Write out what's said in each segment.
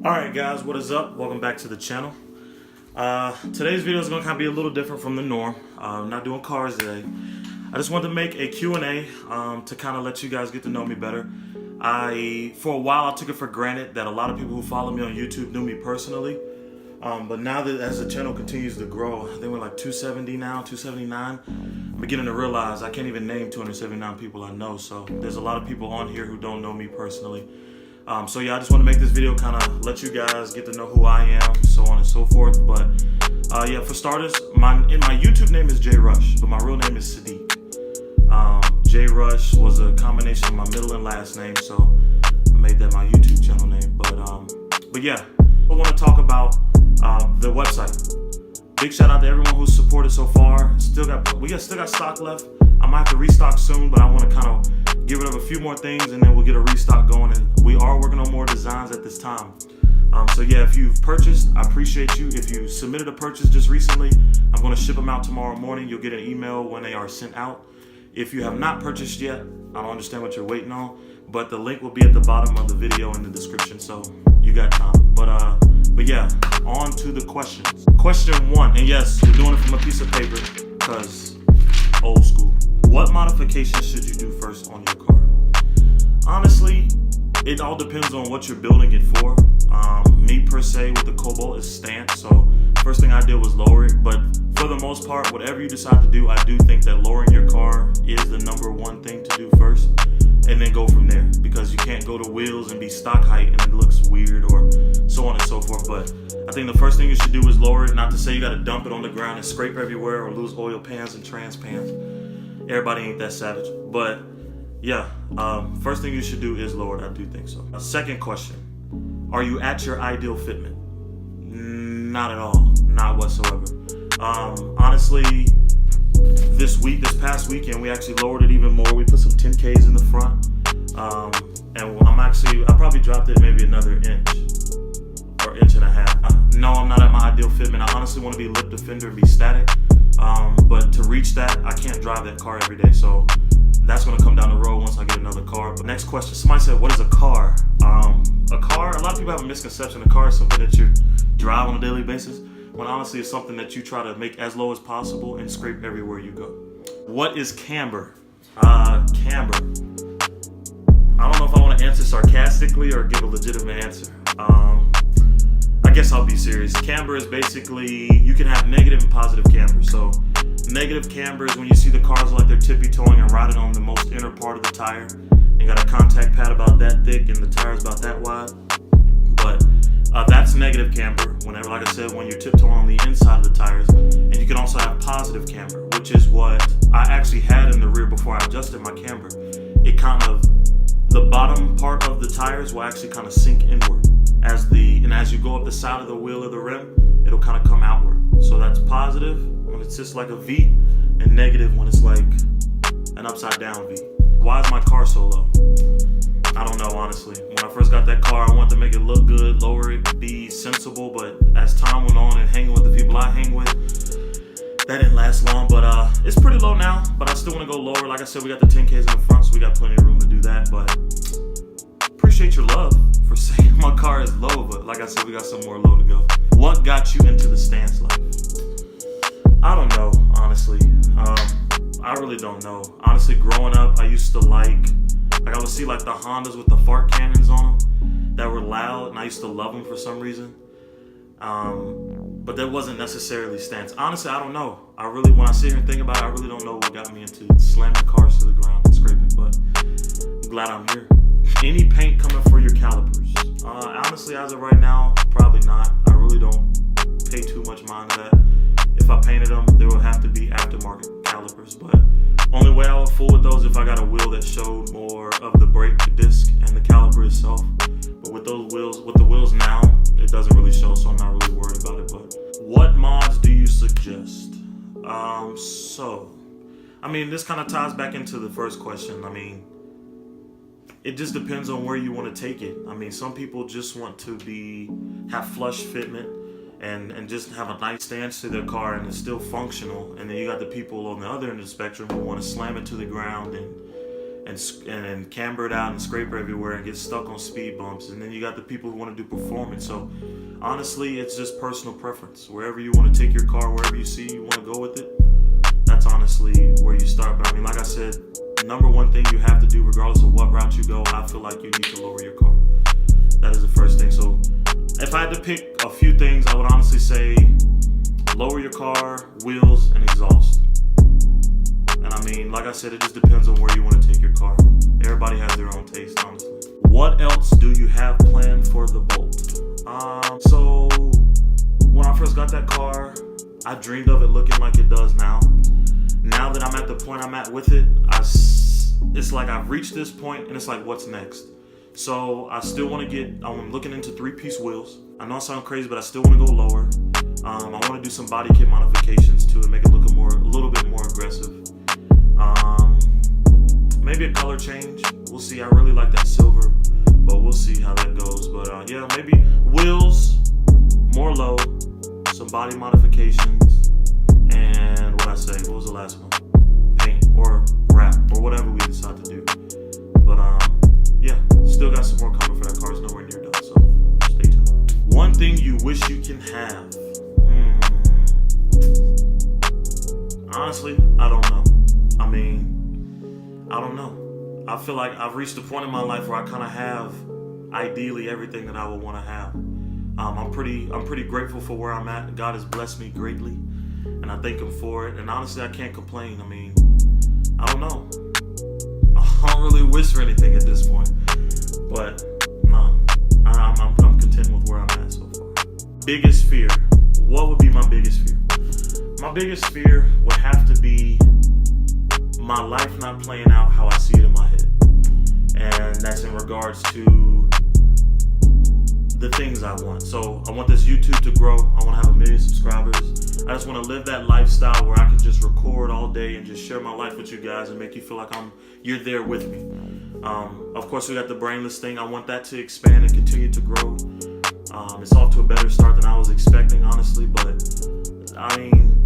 Alright guys, what is up? Welcome back to the channel. Today's video is going to kind of be a little different from the norm. I'm not doing cars today. I just wanted to make a Q&A to kind of let you guys get to know me better. For a while, I took it for granted that a lot of people who follow me on YouTube knew me personally. But now that as the channel continues to grow, I think we're like 270 now, 279. I'm beginning to realize I can't even name 279 people I know. So there's a lot of people on here who don't know me personally. So yeah, I just want to make this video kind of let you guys get to know who I am, so on and so forth. But yeah, for starters, my YouTube name is J Rush, but my real name is Sadiq. J Rush was a combination of my middle and last name, so I made that my YouTube channel name. But yeah, I want to talk about the website. Big shout out to everyone who's supported so far. We still got stock left. I might have to restock soon, but I want to kind of give it up a few more things, and then we'll get a restock going. And we are working on more designs at this time. So yeah, if you've purchased, I appreciate you. If you submitted a purchase just recently, I'm going to ship them out tomorrow morning. You'll get an email when they are sent out. If you have not purchased yet, I don't understand what you're waiting on, but the link will be at the bottom of the video in the description, so you got time. But yeah, on to the questions. Question 1, and yes, we're doing it from a piece of paper because old school. What modifications should you do first on your car? Honestly, it all depends on what you're building it for. Me per se with the Cobalt is stance, so first thing I did was lower it. But for the most part, whatever you decide to do, I do think that lowering your car is the #1 thing to do first, and then go from there, because you can't go to wheels and be stock height and it looks weird or so on and so forth. But I think the first thing you should do is lower it. Not to say you got to dump it on the ground and scrape everywhere or lose oil pans and trans pans. Everybody ain't that savage, but yeah, first thing you should do is lower it. I do think so. Second question, are you at your ideal fitment? Not at all, not whatsoever. Honestly, this past weekend, we actually lowered it even more. We put some 10Ks in the front, and I probably dropped it maybe another inch or inch and a half. No, I'm not at my ideal fitment. I honestly want to be lip defender and be static. But to reach that, I can't drive that car every day, so that's going to come down the road once I get another car. But next question, somebody said, what is a car? A lot of people have a misconception. A car is something that you drive on a daily basis, when honestly it's something that you try to make as low as possible and scrape everywhere you go. What is camber? Camber. I don't know if I want to answer sarcastically or give a legitimate answer. I guess I'll be serious. Camber is basically, you can have negative and positive camber. So negative camber is when you see the cars like they're tippy-toeing and riding on the most inner part of the tire. You got a contact pad about that thick and the tire's about that wide. But that's negative camber. Whenever, like I said, when you're tiptoeing on the inside of the tires. And you can also have positive camber, which is what I actually had in the rear before I adjusted my camber. It kind of, the bottom part of the tires will actually kind of sink inward. As you go up the side of the wheel or the rim, it'll kind of come outward. So that's positive when it sits like a V, and negative when it's like an upside down V. Why is my car so low? I don't know, honestly. When I first got that car, I wanted to make it look good, lower it, be sensible, but as time went on and hanging with the people I hang with, that didn't last long. But it's pretty low now, but I still want to go lower. Like I said, we got the 10Ks in the front, so we got plenty of room to do that. But appreciate your love for saying my car is low, but like I said, we got some more low to go. What got you into the stance life? I don't know, honestly. I really don't know. Honestly, growing up, I used to like I would see like the Hondas with the fart cannons on them that were loud, and I used to love them for some reason. But that wasn't necessarily stance. Honestly, I don't know. When I sit here and think about it, I really don't know what got me into slamming cars to the ground and scraping, but I'm glad I'm here. Any paint coming for your calipers? Honestly, as of right now, probably not. I really don't pay too much mind to that. If I painted them, there would have to be aftermarket calipers, but only way I would fool with those if I got a wheel that showed more of the brake disc and the caliper itself. But with the wheels now, it doesn't really show, so I'm not really worried about it. But what mods do you suggest? This kind of ties back into the first question. It just depends on where you want to take it. Some people just want to have flush fitment and just have a nice stance to their car and it's still functional. And then you got the people on the other end of the spectrum who want to slam it to the ground and and camber it out and scrape everywhere and get stuck on speed bumps. And then you got the people who want to do performance. So honestly, it's just personal preference. Wherever you want to take your car, wherever you see you want to go with it, that's honestly where you start. But I mean, like I said, number one thing you have to do, regardless of what route you go, I feel like you need to lower your car. That is the first thing. So if I had to pick a few things, I would honestly say lower your car, wheels, and exhaust. And I mean, like I said, it just depends on where you want to take your car. Everybody has their own taste, honestly. What else do you have planned for the Bolt? So when I first got that car, I dreamed of it looking like it does now. Now that I'm at the point I'm at with it, it's like I've reached this point and it's like, what's next? So I still want to I'm looking into 3-piece wheels. I know I sound crazy, but I still want to go lower. I want to do some body kit modifications to it, make it look a little bit more aggressive. Maybe a color change. We'll see. I really like that silver, but we'll see how that goes. But yeah, maybe wheels, more low, some body modifications, and what was the last one? Paint or wrap or whatever we decide to do. But yeah, still got some more coming for that car. It's nowhere near done, so stay tuned. One thing you wish you can have. Honestly, I don't know. I mean, I don't know. I feel like I've reached a point in my life where I kind of have, ideally, everything that I would want to have. I'm pretty grateful for where I'm at. God has blessed me greatly, and I thank Him for it. And honestly, I can't complain. I mean, I don't know. I don't really wish for anything at this point, but no, I'm content with where I'm at so far. Biggest fear. What would be my biggest fear? My biggest fear would have to be my life not playing out how I see it in my head. And that's in regards to the things I want. So I want this YouTube to grow. I want to have 1 million subscribers. I just want to live that lifestyle where I can just record all day and just share my life with you guys and make you feel like you're there with me. Of course, we got the brainless thing. I want that to expand and continue to grow. It's off to a better start than I was expecting, honestly. But I mean,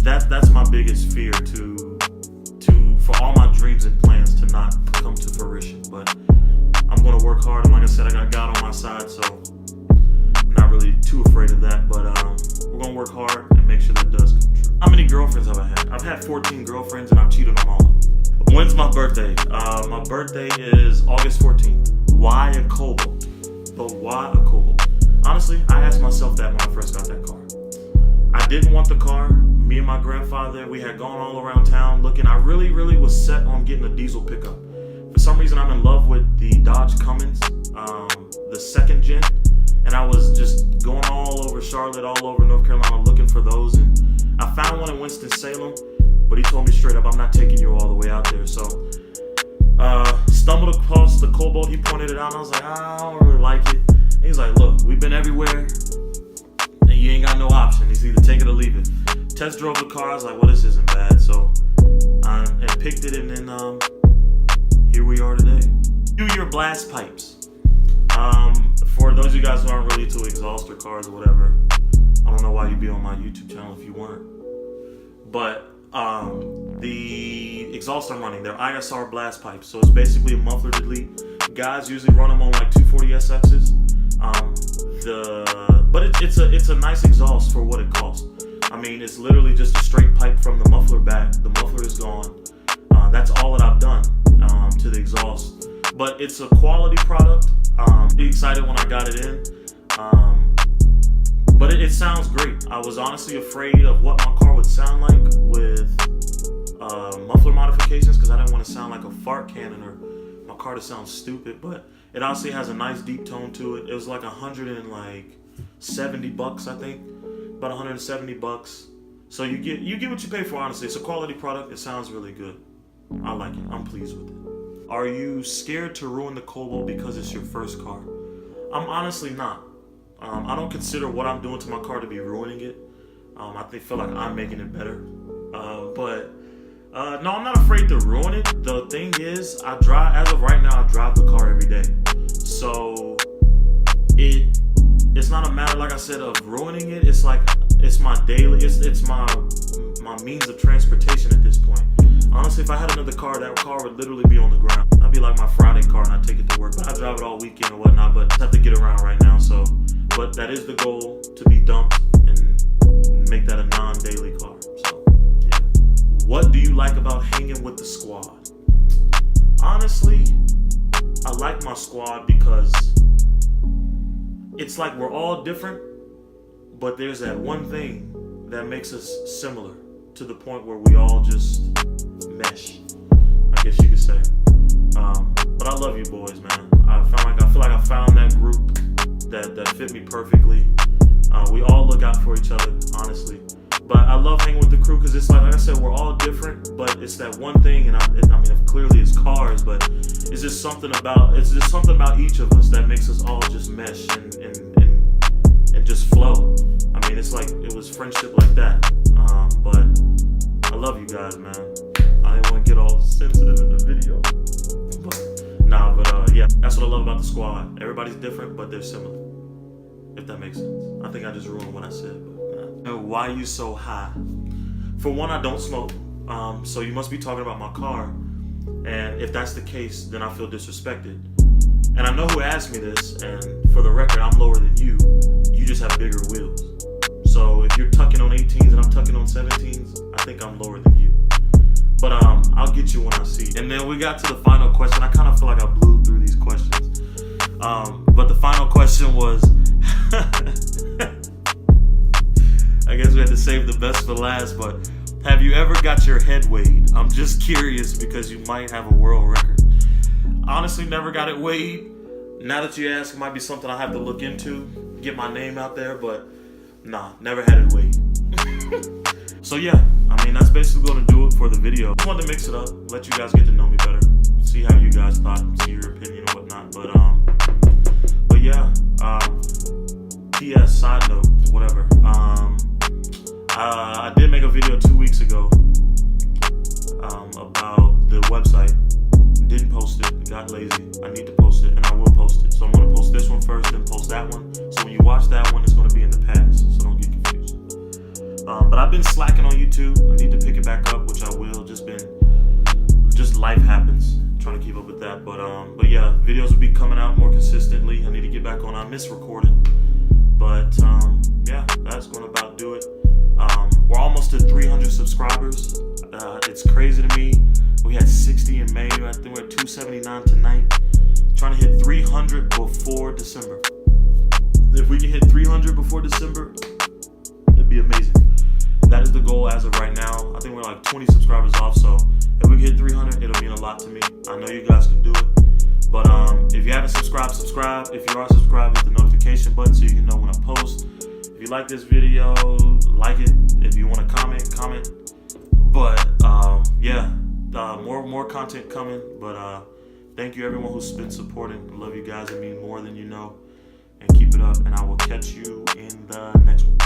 that's my biggest fear for all my dreams and plans to not come to fruition. But I'm going to work hard, and like I said, I got God on my side, so I'm not really too afraid of that. But we're going to work hard and make sure that does come true. How many girlfriends have I had? I've had 14 girlfriends, and I've cheated on all of them. When's my birthday? My birthday is August 14th. Why a Cobalt? But why a Cobalt? Honestly, I asked myself that when I first got that car. I didn't want the car. Me and my grandfather, we had gone all around town looking. I really was set on getting a diesel pickup. For some reason, I'm in love with the Dodge Cummins, the second gen. And I was just going all over Charlotte, all over North Carolina looking for those. And I found one in Winston-Salem, but he told me straight up, I'm not taking you all the way out there. So stumbled across the Cobalt. He pointed it out, and I was like, I don't really like it. And he's like, look, we've been everywhere, and you ain't got no option. It's either take it or leave it. Test drove the car. I was like, well, this isn't bad. So I picked it, and then here we are today. Do your blast pipes. For those of you guys who aren't really into exhaust or cars or whatever, I don't know why you'd be on my YouTube channel if you weren't. But the exhaust I'm running, they're ISR blast pipes. So it's basically a muffler delete. Guys usually run them on like 240 SXs. But it's a nice exhaust for what it costs. I mean, it's literally just a straight pipe from the muffler back. The muffler is gone. That's all that I've done to the exhaust. But it's a quality product. Pretty excited when I got it in. But it sounds great. I was honestly afraid of what my car would sound like with muffler modifications because I didn't want to sound like a fart cannon or my car to sound stupid. But it honestly has a nice deep tone to it. It was like $170, I think. About $170. So you get what you pay for, honestly. It's a quality product. It sounds really good. I like it. I'm pleased with it. Are you scared to ruin the Cobalt because it's your first car? I'm honestly not. I don't consider what I'm doing to my car to be ruining it. I feel like I'm making it better. But no, I'm not afraid to ruin it. The thing is, as of right now, I drive the car every day. So it's not a matter, like I said, of ruining it. It's like it's my daily. It's my my means of transportation at this point. Honestly, if I had another car, that car would literally be on the ground. I'd be like my Friday car and I'd take it to work. But I drive it all weekend or whatnot, but I have to get around right now. So, but that is the goal, to be dumped and make that a non-daily car. So, yeah. What do you like about hanging with the squad? Honestly, I like my squad because it's like we're all different, but there's that one thing that makes us similar to the point where we all just mesh, I guess you could say. But I love you boys, man. I feel like I found that group that fit me perfectly. We all look out for each other, honestly. But I love hanging with the crew because it's like I said, we're all different, but it's that one thing, and I mean, clearly it's cars, but it's just something about each of us that makes us all just mesh and just flow. I mean, it's like it was friendship like that. But I love you guys, man. I didn't want to get all sensitive in the video. But yeah, that's what I love about the squad. Everybody's different, but they're similar. If that makes sense. I think I just ruined what I said. But why are you so high? For one, I don't smoke. So you must be talking about my car. And if that's the case, then I feel disrespected. And I know who asked me this, and for the record, I'm lower than you. You just have bigger wheels. So if you're tucking on 18s and I'm tucking on 17s, I think I'm lower than you. But I'll get you when I see you. And then we got to the final question. I kind of feel like I blew through these questions. But the final question was, I guess we had to save the best for last, but have you ever got your head weighed? I'm just curious because you might have a world record. Honestly, never got it weighed. Now that you ask, it might be something I have to look into, get my name out there, but nah, never had it weighed. So yeah, I mean, that's basically going to do it for the video. Just wanted to mix it up, let you guys get to know me better, see how you guys thought, see your opinion and whatnot. But yeah, PS side note, whatever. I did make a video 2 weeks ago about the website. Didn't post it, got lazy. I need to post it, and I will post it. So I'm going to post this one first, then post that one. So when you watch that one, it's going to be in the past, so don't get confused. But I've been slacking on YouTube. I need to pick it back up, which I will. Just life happens. Trying to keep up with that. But yeah, videos will be coming out more consistently. I need to get back on. I miss recording. But yeah, that's going to about do it. We're almost to 300 subscribers. It's crazy to me. We had 60 in May. I think we're at 279 tonight. Trying to hit 300 before December. If we can hit 300 before December, it'd be amazing. That is the goal as of right now. I think we're like 20 subscribers off, so if we can hit 300, it'll mean a lot to me. I know you guys can do it. But if you haven't subscribed, subscribe. If you are subscribed, hit the notification button so you can know when I post. If you like this video, like it. If you want to comment. But yeah, more content coming. But thank you everyone who's been supporting. I love you guys. I mean more than you know. And keep it up. And I will catch you in the next one.